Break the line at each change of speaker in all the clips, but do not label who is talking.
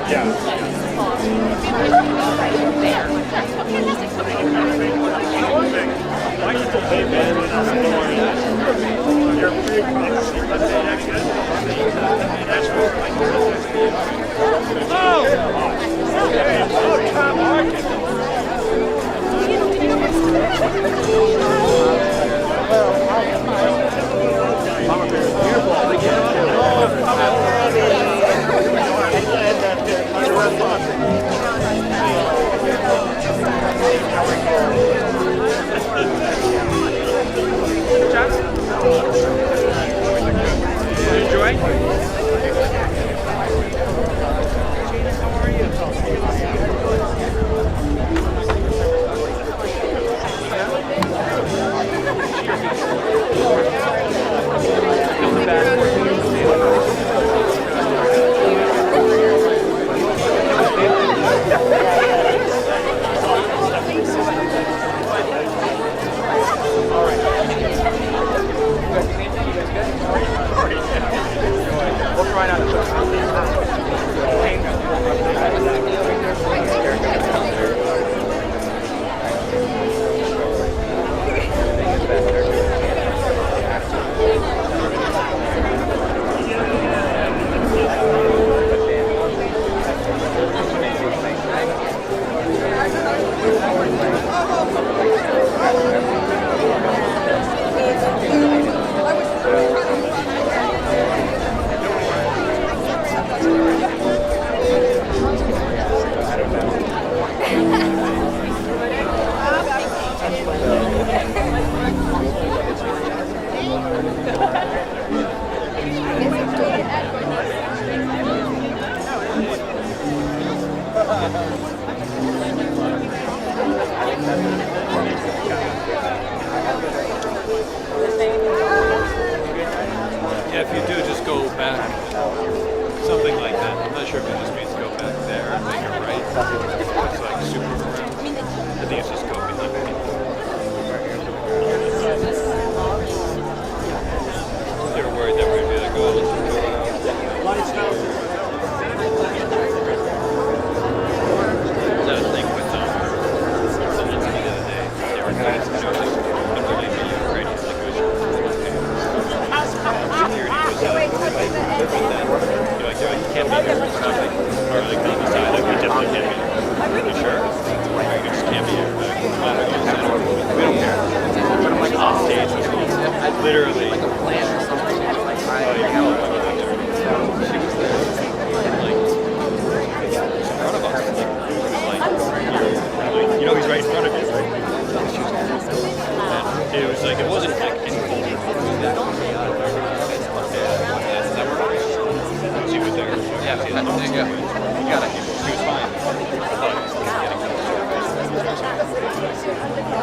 Yeah, if you do, just go back, something like that. I'm not sure if it just means go back there and make it right. It's like super around. I think it's just go behind me. They were worried that we're going to be like, oh, let's just go around. Is that a thing with someone to me the other day? They were kind of, unbelievably great. It's like it was you're like, you can't be here for something, or like on the side, like, you definitely can't be here. You sure? Or you just can't be here. Like, come on, we don't care. But I'm like off stage with me. Literally. Like a plan or something. She was there. Like, in front of us. Like, you know he's right in front of you, right? And it was like, it wasn't like anything. She was there. Yeah, there you go. You got it. She was fine.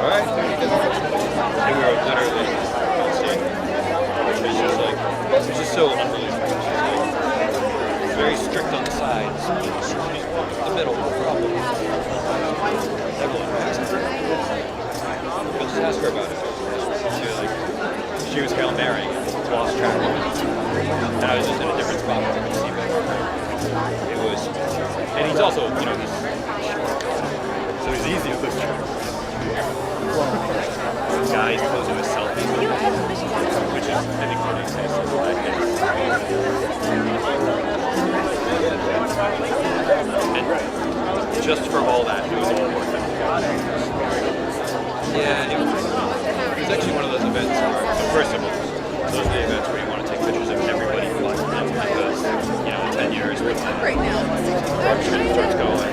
Alright. And we were literally seeing. It was just so unbelievable. She's like very strict on the sides. The middle, no problem. Just ask her about it. She was Hail Mary and lost track of it. And I was just in a different spot where I could see better. It was, and he's also, he's short, so he's easy to lose track of. Guys posing with selfies with him, which is, I think, what he says. And just for all that, it was all worth it. Yeah, it was actually one of those events where, so first of all, those are the events where you want to take pictures of everybody who likes them because, in 10 years, when production starts going,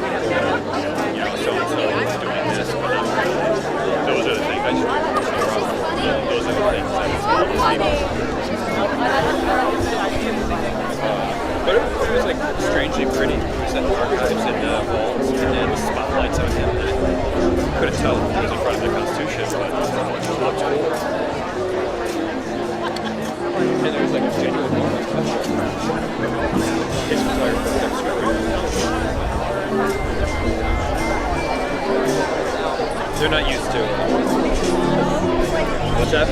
so-and-so is doing this, but those are the things I just want to show off. Those are the things but it was like strangely pretty. We set archives and walls and then spotlights on him that couldn't tell he was in front of the Constitution, but it just looked cool. And there was like a genuine moment. His photographer was they're not used to what's that?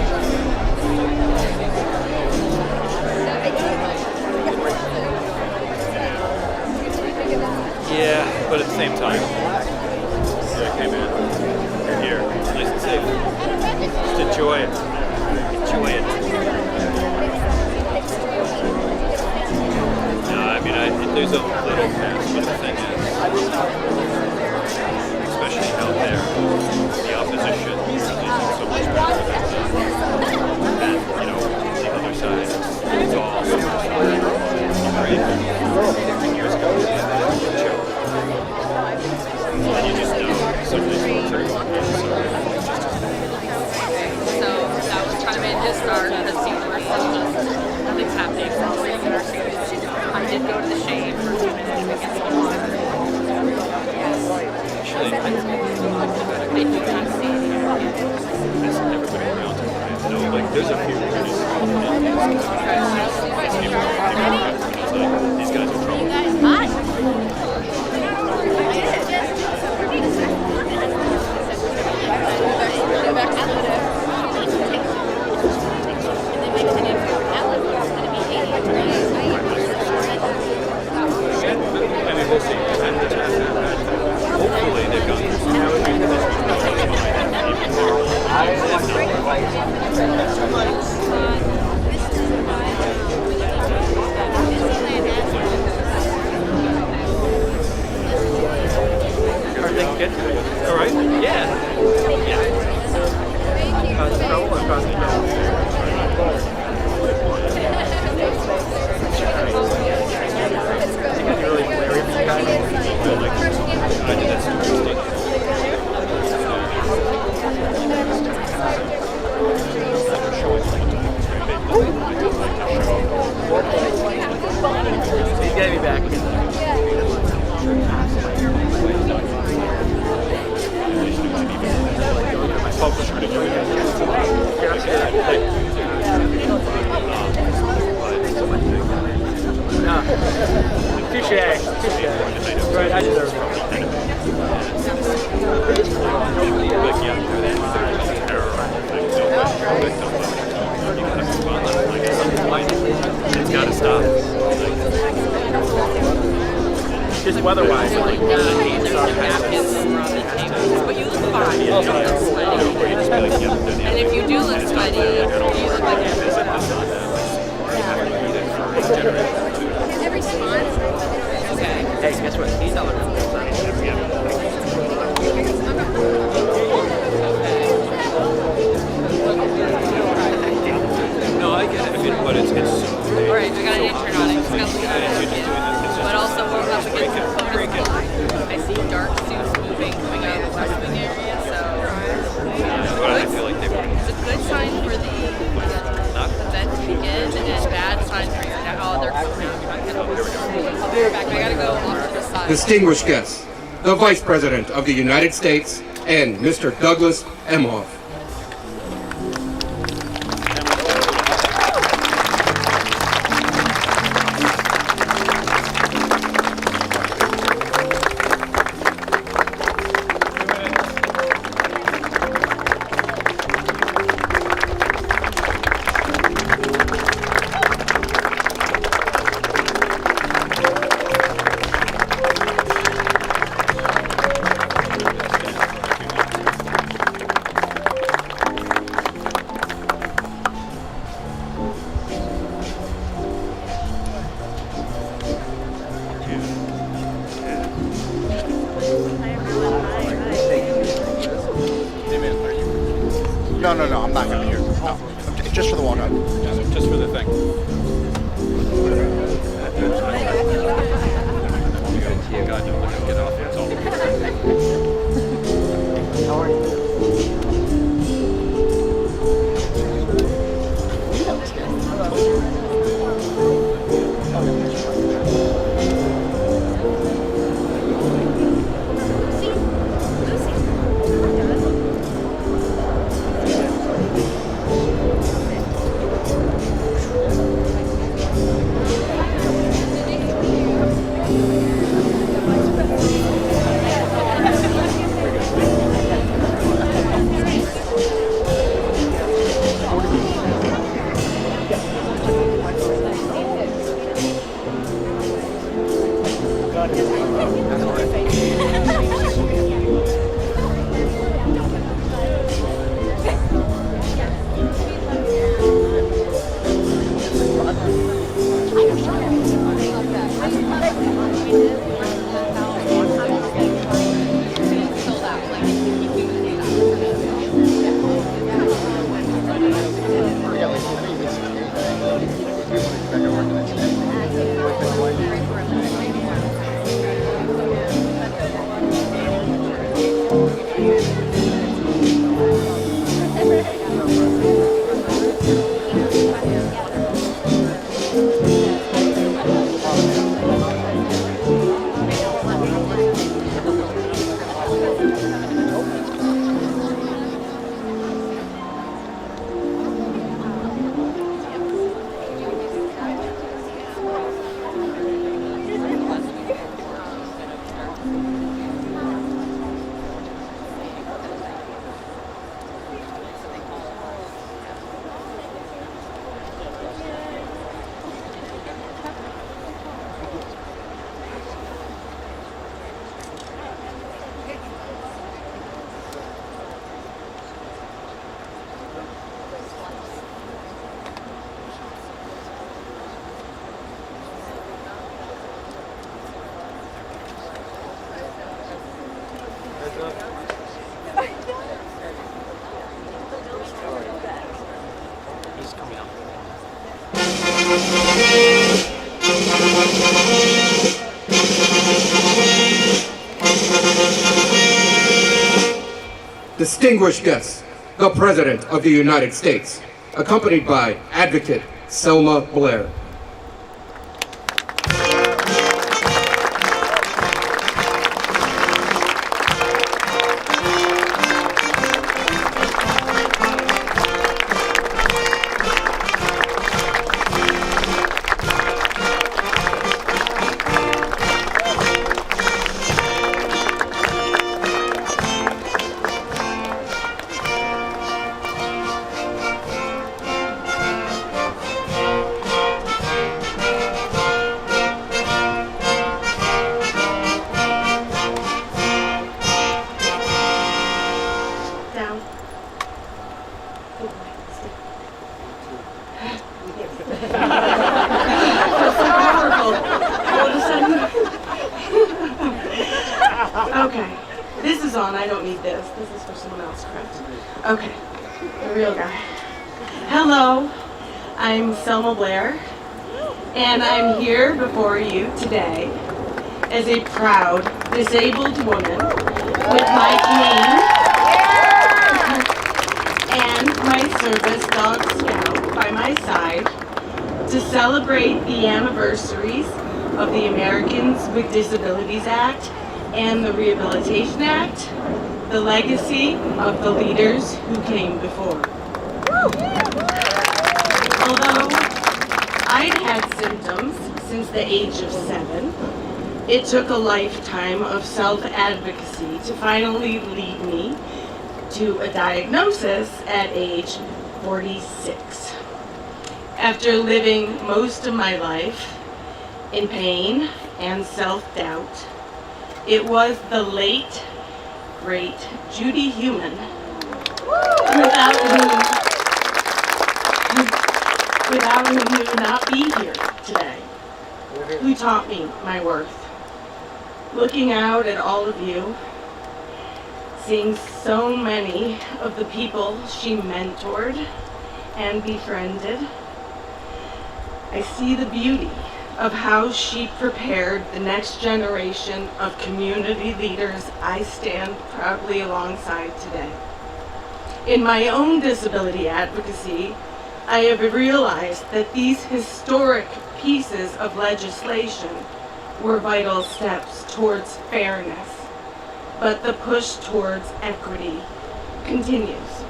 everybody around him. No, like there's a few producers these guys are trouble. I mean, we'll see. Hopefully they've got everything good? All right? Yeah. Cause trouble or cause no? Really Larry guy. I did that stupid stuff. He's gonna be back. My focus for the touche. Right, I deserve it. It's gotta stop. Just weather-wise, like
but you look fine. You don't look sweaty. And if you do look sweaty, you look like okay.
Hey, guess what? He's all around.
No, I get it. I mean, but it's
all right, we got an intern on it. He's got to look at it. But also we're up against the bonus line. I see dark suits moving coming out of the west wing area, so
I feel like they were.
it's a good sign for the event to begin, and bad signs for they're coming out. I'll be right back. I gotta go off to the side.
Distinguished guests, the Vice President of the United States and Mr. Douglas Emhoff.
No, I'm not going to be here. No, just for the walk-up.
Just for the thing. God, no, let's get off. It's all.
How are you?
Distinguished guests, the President of the United States, accompanied by Advocate Selma Blair.
Okay, this is on. I don't need this. This is for someone else, correct? Okay, the real guy. Hello, I'm Selma Blair, and I'm here before you today as a proud disabled woman with my cane and my service dog Scout by my side to celebrate the anniversaries of the Americans with Disabilities Act and the Rehabilitation Act, the legacy of the leaders who came before. Although I'd had symptoms since the age of 7, it took a lifetime of self-advocacy to finally lead me to a diagnosis at age 46. After living most of my life in pain and self-doubt, it was the late, great Judy Heumann, without whom we would not be here today, who taught me my worth. Looking out at all of you, seeing so many of the people she mentored and befriended, I see the beauty of how she prepared the next generation of community leaders I stand proudly alongside today. In my own disability advocacy, I have realized that these historic pieces of legislation were vital steps towards fairness, but the push towards equity continues.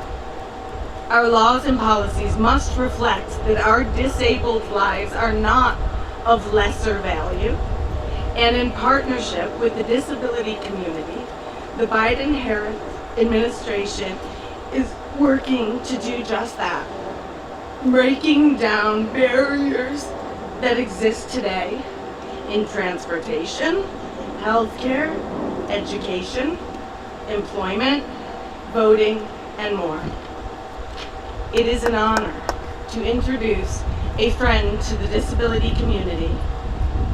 Our laws and policies must reflect that our disabled lives are not of lesser value, and in partnership with the disability community, the Biden-Harris administration is working to do just that, breaking down barriers that exist today in transportation, healthcare, education, employment, voting, and more. It is an honor to introduce a friend to the disability community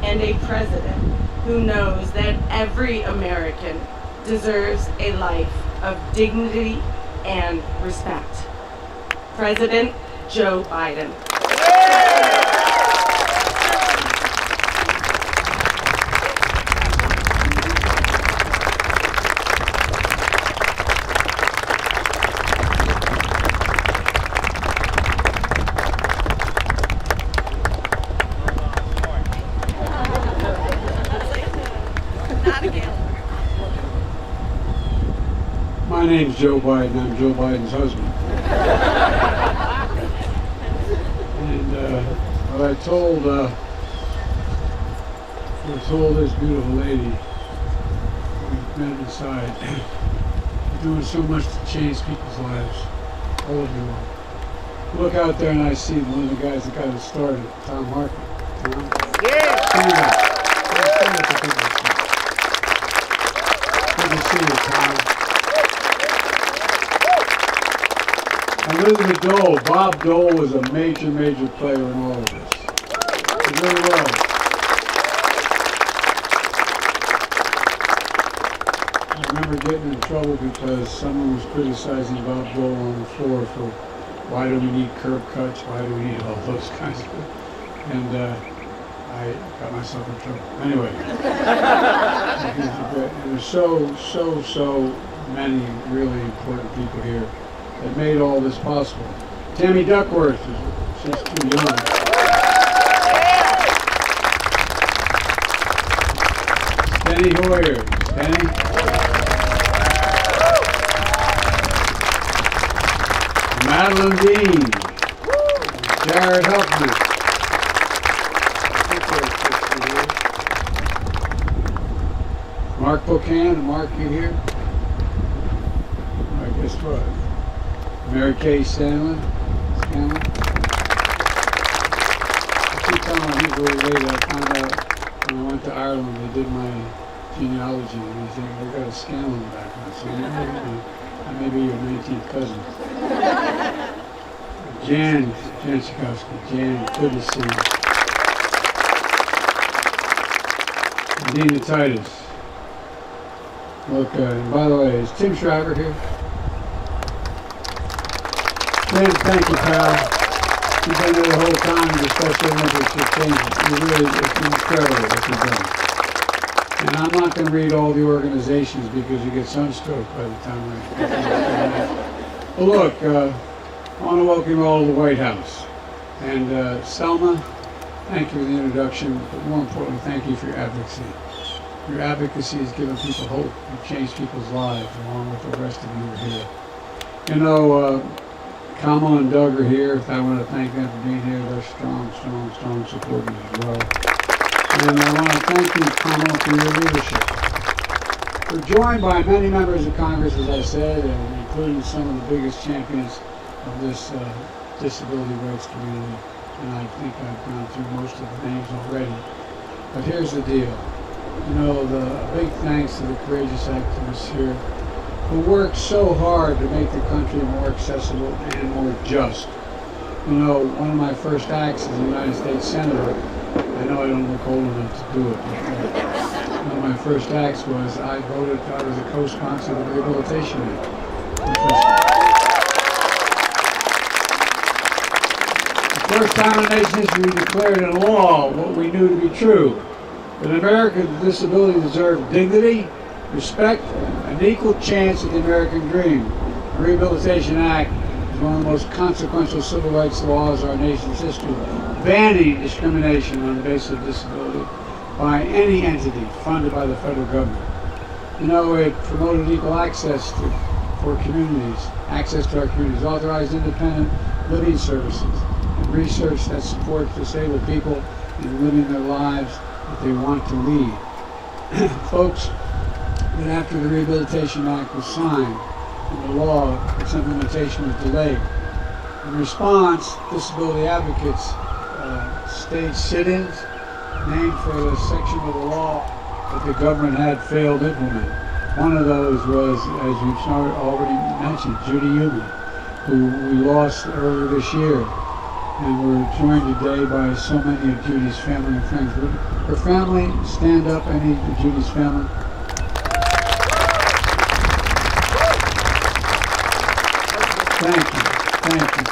and a president who knows that every American deserves a life of dignity and respect. President Joe Biden.
My name's Joe Biden. I'm Joe Biden's husband. And what I told this beautiful lady, we met inside, you're doing so much to change people's lives, all of you are. Look out there and I see one of the guys that got it started, Tom Harkin. Tom? Yeah! Good to see you, Tom. Elizabeth Dole, Bob Dole was a major, major player in all of this. He really was. I remember getting in trouble because someone was criticizing Bob Dole on the floor for why do we need curb cuts, why do we need all those kinds of things. and I got myself in trouble. Anyway, there's so many really important people here that made all this possible. Tammy Duckworth, she's too young. Penny Hoyer, Penny. Madeline Dean, Jared Heumann. Mark Buchanan, Mark, you here? All right, guess what? Mary Kay Scanlon. I keep telling him he's really late. I found out when I went to Ireland, they did my genealogy, and they think we got a Scanlon background. So I may be your 19th cousin. Jan Chikowski. Jan, good to see you. Dina Titus. Look, and by the way, is Tim Shriver here? Tim, thank you, pal. You've been there the whole time, and the Special Olympics have changed. You really, it's incredible what you've done. And I'm not going to read all the organizations because you get sunstroke by the time I But look, I want to welcome you all to the White House. And Selma, thank you for the introduction, but more importantly, thank you for your advocacy. Your advocacy has given people hope and changed people's lives, along with the rest of you who are here. You know, Kama and Doug are here. I want to thank them for being here. They're strong supporters as well. And I want to thank you, Kama, for your leadership. We're joined by many members of Congress, as I said, and including some of the biggest champions of this disability rights community. And I think I've gone through most of the names already. But here's the deal. You know, a big thanks to the courageous activists here who worked so hard to make the country more accessible and more just. You know, one of my first acts as a United States Senator, I know I don't look old enough to do it, but one of my first acts was I was a co-sponsor of the Rehabilitation Act. The first time in nation's history we declared in law what we knew to be true. That Americans with disability deserve dignity, respect, and equal chance at the American dream. The Rehabilitation Act is one of the most consequential civil rights laws in our nation's history, banning discrimination on the basis of disability by any entity funded by the federal government. You know, it promoted equal access for communities, access to our communities, authorized independent living services, and research that supports disabled people in living their lives that they want to lead. Folks, that after the Rehabilitation Act was signed and the law, its implementation was delayed. In response, disability advocates staged sit-ins named for the section of the law that the government had failed to implement. One of those was, as you've already mentioned, Judy Heumann, who we lost earlier this year. And we're joined today by so many of Judy's family and friends. Would her family stand up, any of Judy's family?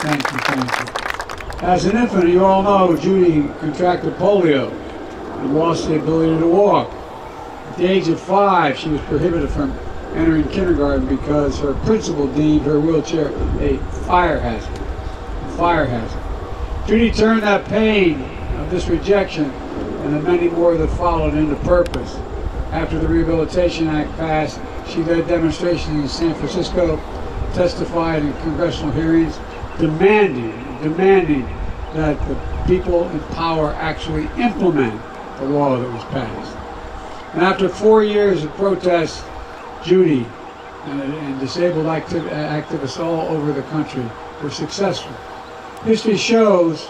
Thank you. As an infant, you all know Judy contracted polio and lost the ability to walk. At the age of 5, she was prohibited from entering kindergarten because her principal deemed her wheelchair a fire hazard. Judy turned that pain of this rejection and the many more that followed into purpose. After the Rehabilitation Act passed, she led demonstrations in San Francisco, testified in congressional hearings, demanding that the people in power actually implement the law that was passed. And after 4 years of protests, Judy and disabled activists all over the country were successful. History shows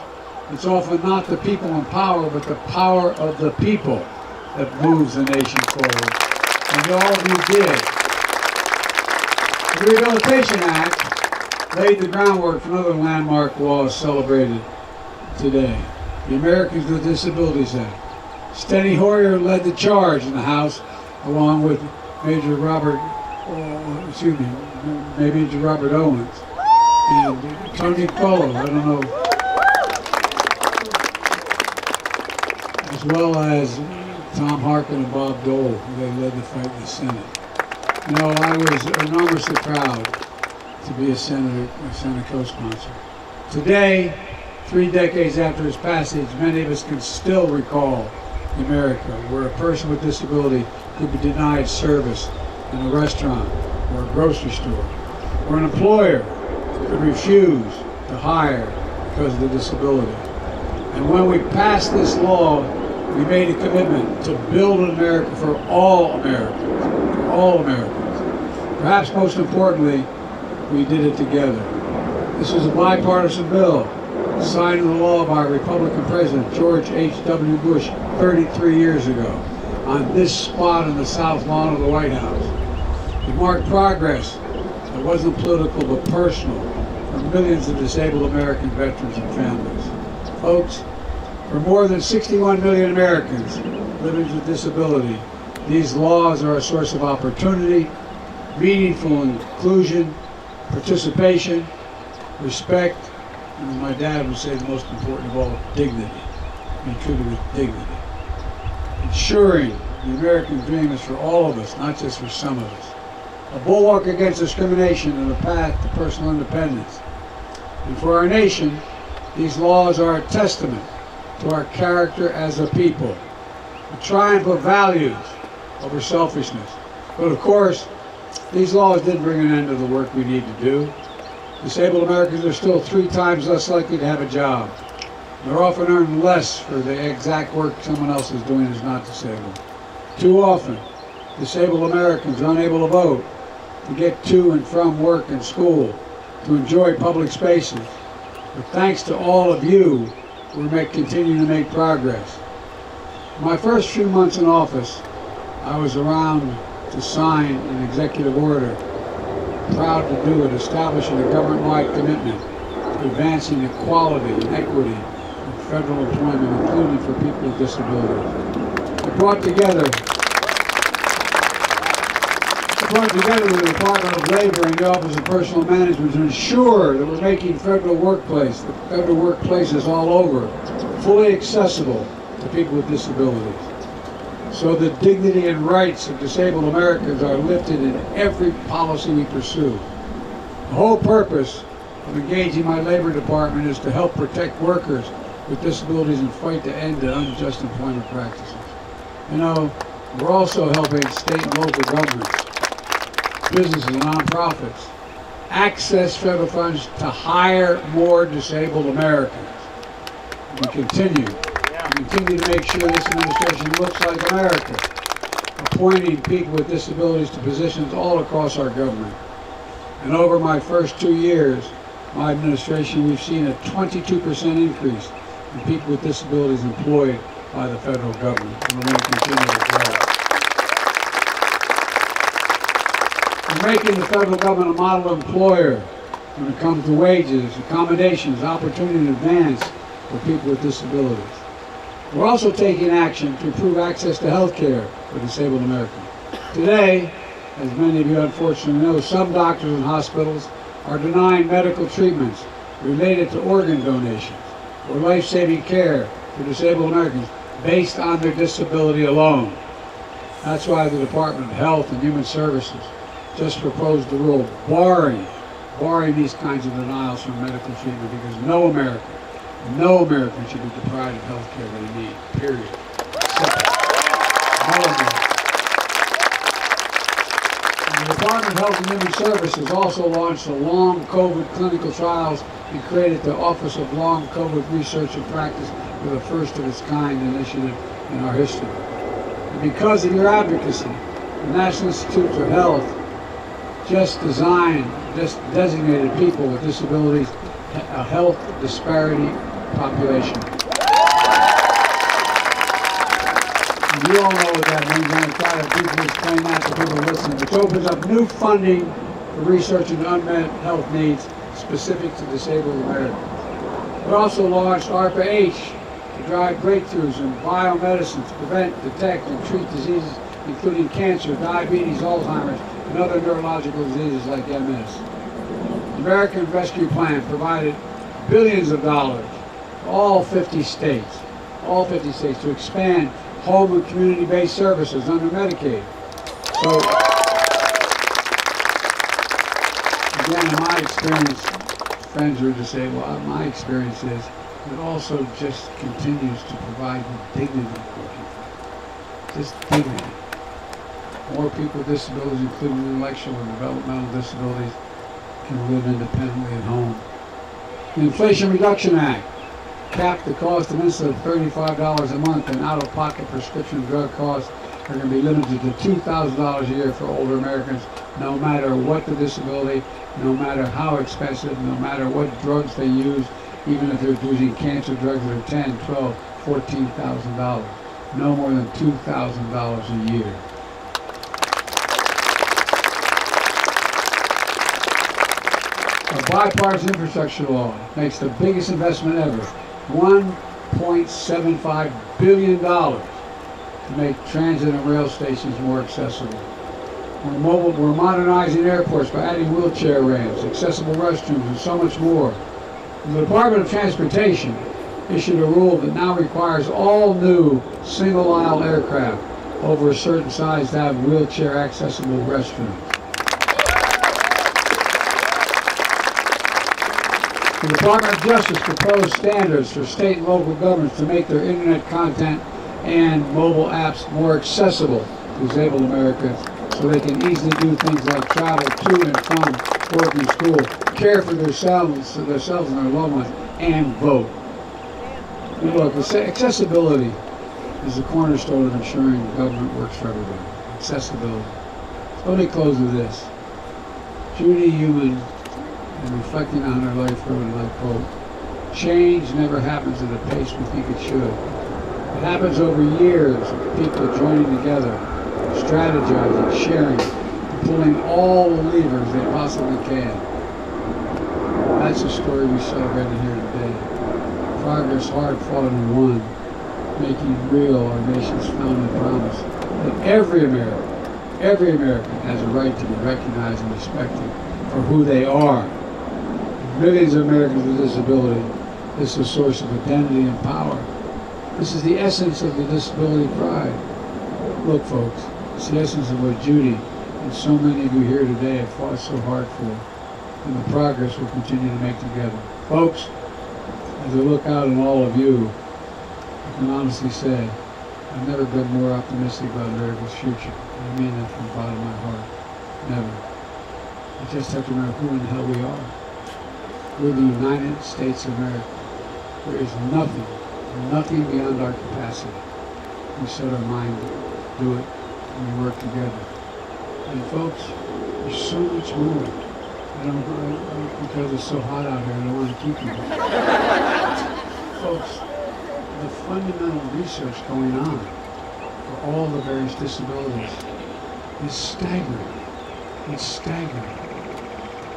it's often not the people in power, but the power of the people that moves the nation forward. And all of you did. The Rehabilitation Act laid the groundwork for another landmark law celebrated today, the Americans with Disabilities Act. Steny Hoyer led the charge in the House, along with Major Robert Owens. And Tony Polo, I don't know. as well as Tom Harkin and Bob Dole. They led the fight in the Senate. You know, I was enormously proud to be a Senate co-sponsor. Today, 3 decades after its passage, many of us can still recall America, where a person with disability could be denied service in a restaurant or a grocery store, or an employer could refuse to hire because of the disability. And when we passed this law, we made a commitment to build an America for all Americans, for all Americans. Perhaps most importantly, we did it together. This was a bipartisan bill, signed into law by Republican President George H.W. Bush 33 years ago, on this spot in the South Lawn of the White House. It marked progress that wasn't political but personal for millions of disabled American veterans and families. Folks, for more than 61 million Americans living with disability, these laws are a source of opportunity, meaningful inclusion, participation, respect, and as my dad would say, the most important of all, dignity. Being treated with dignity. Ensuring the American dream is for all of us, not just for some of us. A bulwark against discrimination and a path to personal independence. And for our nation, these laws are a testament to our character as a people. A triumph of values over selfishness. But of course, these laws didn't bring an end to the work we need to do. Disabled Americans are still 3 times less likely to have a job. They're often earning less for the exact work someone else is doing who's not disabled. Too often, disabled Americans are unable to vote, to get to and from work and school, to enjoy public spaces. But thanks to all of you, we continue to make progress. In my first few months in office, I was around to sign an executive order. Proud to do it, establishing a government-wide commitment to advancing equality and equity in federal employment, including for people with disabilities. It brought together the Department of Labor and the Office of Personnel Management to ensure that we're making federal workplaces all over fully accessible to people with disabilities, so the dignity and rights of disabled Americans are lifted in every policy we pursue. The whole purpose of engaging my Labor Department is to help protect workers with disabilities and fight to end the unjust employment practices. You know, we're also helping state and local governments, businesses and nonprofits access federal funds to hire more disabled Americans. We continue to make sure this administration looks like America, appointing people with disabilities to positions all across our government. And over my first 2 years, my administration, we've seen a 22% increase in people with disabilities employed by the federal government, and we're going to continue to grow. We're making the federal government a model employer when it comes to wages, accommodations, opportunity to advance for people with disabilities. We're also taking action to improve access to health care for disabled Americans. Today, as many of you unfortunately know, some doctors and hospitals are denying medical treatments related to organ donations or life-saving care for disabled Americans based on their disability alone. That's why the Department of Health and Human Services just proposed a rule barring these kinds of denials from medical treatment, because no American should be deprived of health care they need, period. Simple. No American. And the Department of Health and Human Services also launched the Long COVID clinical trials and created the Office of Long COVID Research and Practice with a first of its kind initiative in our history. And because of your advocacy, the National Institutes of Health just designated people with disabilities a health disparity population. And you all know what that means. I'm going to try to explain that to people listening, which opens up new funding for research into unmet health needs specific to disabled Americans. We also launched ARPA-H to drive breakthroughs in biomedicine to prevent, detect, and treat diseases including cancer, diabetes, Alzheimer's, and other neurological diseases like MS. The American Rescue Plan provided billions of dollars to all 50 states all 50 states, to expand home and community-based services under Medicaid. So, again, in my experience, friends are disabled. My experience is it also just continues to provide the dignity for people. Just dignity. More people with disabilities, including intellectual and developmental disabilities, can live independently at home. The Inflation Reduction Act capped the cost of insulin at $35 a month, and out-of-pocket prescription drug costs are going to be limited to $2,000 a year for older Americans, no matter what the disability, no matter how expensive, no matter what drugs they use, even if they're using cancer drugs that are $10,000, $12,000, $14,000. No more than $2,000 a year. A bipartisan infrastructure law makes the biggest investment ever, $1.75 billion to make transit and rail stations more accessible. We're modernizing airports by adding wheelchair ramps, accessible restrooms, and so much more. The Department of Transportation issued a rule that now requires all new single-aisle aircraft over a certain size to have wheelchair-accessible restrooms. The Department of Justice proposed standards for state and local governments to make their internet content and mobile apps more accessible to disabled Americans so they can easily do things like travel to and from work and school, care for themselves and their loved ones, and vote. And look, accessibility is the cornerstone of ensuring government works for everybody. Accessibility. So let me close with this. Judy Heumann, and reflecting on her life, wrote, and I quote, "Change never happens at the pace we think it should. It happens over years of people joining together, strategizing, sharing, and pulling all the levers they possibly can." That's the story we celebrated here today. Progress hard fought and won, making real our nation's founding promise that every American has a right to be recognized and respected for who they are. Millions of Americans with disability, this is a source of identity and power. This is the essence of the disability pride. Look, folks, it's the essence of what Judy and so many of you here today have fought so hard for, and the progress we'll continue to make together. Folks, as I look out on all of you, I can honestly say I've never been more optimistic about America's future. And I mean that from the bottom of my heart. Never. I just have to remember who in the hell we are. We're the United States of America. There is nothing beyond our capacity. We set our mind to do it, and we work together. And folks, there's so much more. Because it's so hot out here, I don't want to keep you. Folks, the fundamental research going on for all the various disabilities is staggering. It's staggering.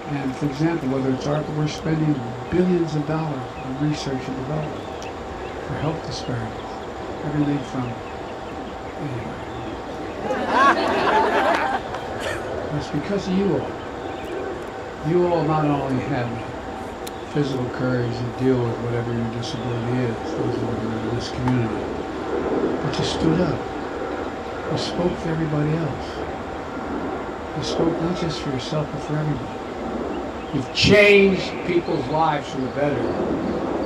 And for example, whether it's art, we're spending billions of dollars on research and development for health disparities. Everything from, it's because of you all. You all not only had physical courage to deal with whatever your disability is, those of you in this community, but you stood up. You spoke for everybody else. You spoke not just for yourself, but for everybody. You've changed people's lives for the better.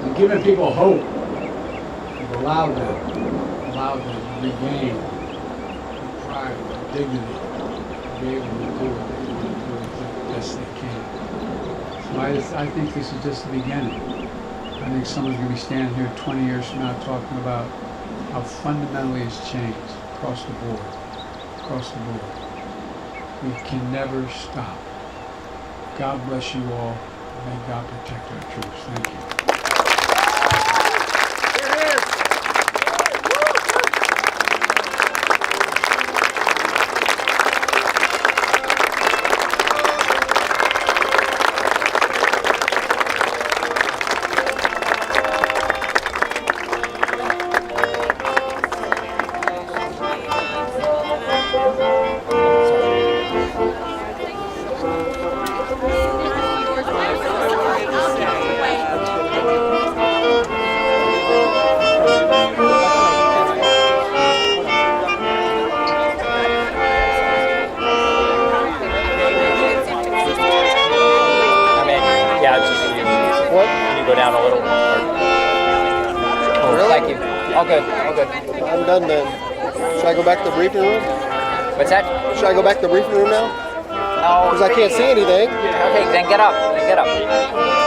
You've given people hope. You've allowed them to regain the pride, the dignity, to be able to do what they want to do as best they can. So I think this is just the beginning. I think someone's going to be standing here 20 years from now talking about how fundamentally it's changed across the board. Across the board. We can never stop. God bless you all. May God protect our troops. Thank you.
go down a little?
Really?
Thank you. All good.
I'm done then. Should I go back to the briefing room?
What's that?
Should I go back to the briefing room now?
No.
Because I can't see anything.
Okay, then get up.